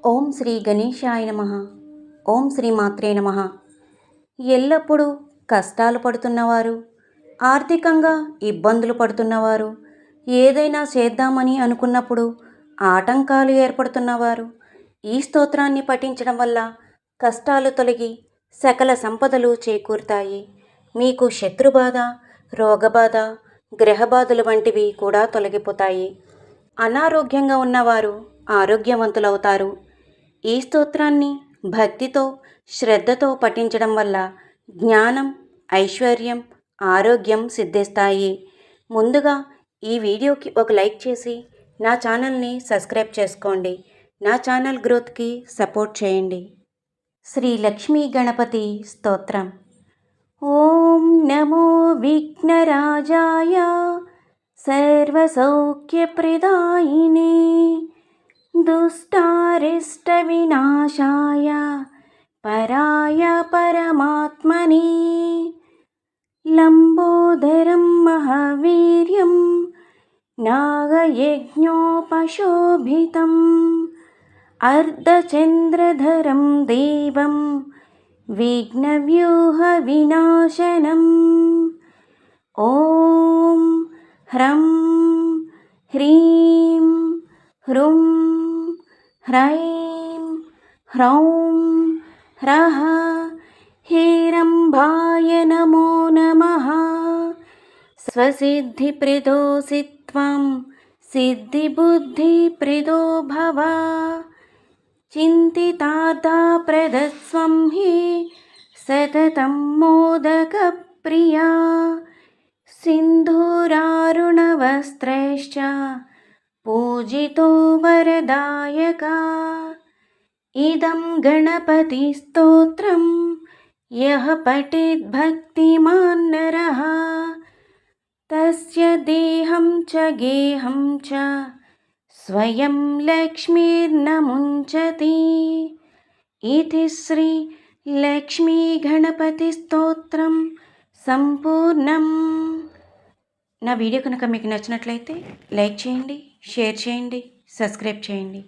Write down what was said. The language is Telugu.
ఓం శ్రీ గణేశాయ నమః. ఓం శ్రీ మాత్రే నమః. ఎల్లప్పుడూ కష్టాలు పడుతున్నవారు, ఆర్థికంగా ఇబ్బందులు పడుతున్నవారు, ఏదైనా చేద్దామని అనుకున్నప్పుడు ఆటంకాలు ఏర్పడుతున్నవారు ఈ స్తోత్రాన్ని పఠించడం వల్ల కష్టాలు తొలగి సకల సంపదలు చేకూరుతాయి. మీకు శత్రుబాధ, రోగబాధ, గ్రహబాధలు వంటివి కూడా తొలగిపోతాయి. అనారోగ్యంగా ఉన్నవారు ఆరోగ్యవంతులవుతారు. ఈ స్తోత్రాన్ని భక్తితో, శ్రద్ధతో పఠించడం వల్ల జ్ఞానం, ఐశ్వర్యం, ఆరోగ్యం సిద్ధిస్తాయి. ముందుగా ఈ వీడియోకి ఒక లైక్ చేసి నా ఛానల్ని సబ్స్క్రైబ్ చేసుకోండి. నా ఛానల్ గ్రోత్కి సపోర్ట్ చేయండి. శ్రీ లక్ష్మీ గణపతి స్తోత్రం. ఓం నమో విఘ్నరాజాయ సర్వసౌఖ్యప్రదాయినే దుష్టారిష్టవినాశాయ పరాయ పరమాత్మనే లంబోదరం మహావీర్యం నాగయజ్ఞోపశోభితం అర్ధచంద్రధరం దేవం విఘ్నవ్యూహవినాశనం. ఓం హ్రం హ్రీం హ్రూం హ్రైం హ్రౌం హ్రః హేరంబాయ నమో నమః. స్వసిద్ధిప్రదోసి త్వం సిద్ధిబుద్ధిప్రదో భవ. చింతితార్థప్రదస్వం హి సతతం మోదకప్రియా. సింధూరారుణవస్త్రైశ్చ పూజితో వరదాయకా. ఇదం గణపతి స్తోత్రం యః పఠేత్ భక్తిమాన్ నరః తస్య దేహం చ గేహం చ స్వయం లక్ష్మీర్న ముంచతి. ఇతి శ్రీ లక్ష్మీ గణపతి స్తోత్రం సంపూర్ణం. నా వీడియో కనుక మీకు నచ్చినట్లయితే లైక్ చేయండి, షేర్ చేయండి, సబ్స్క్రైబ్ చేయండి.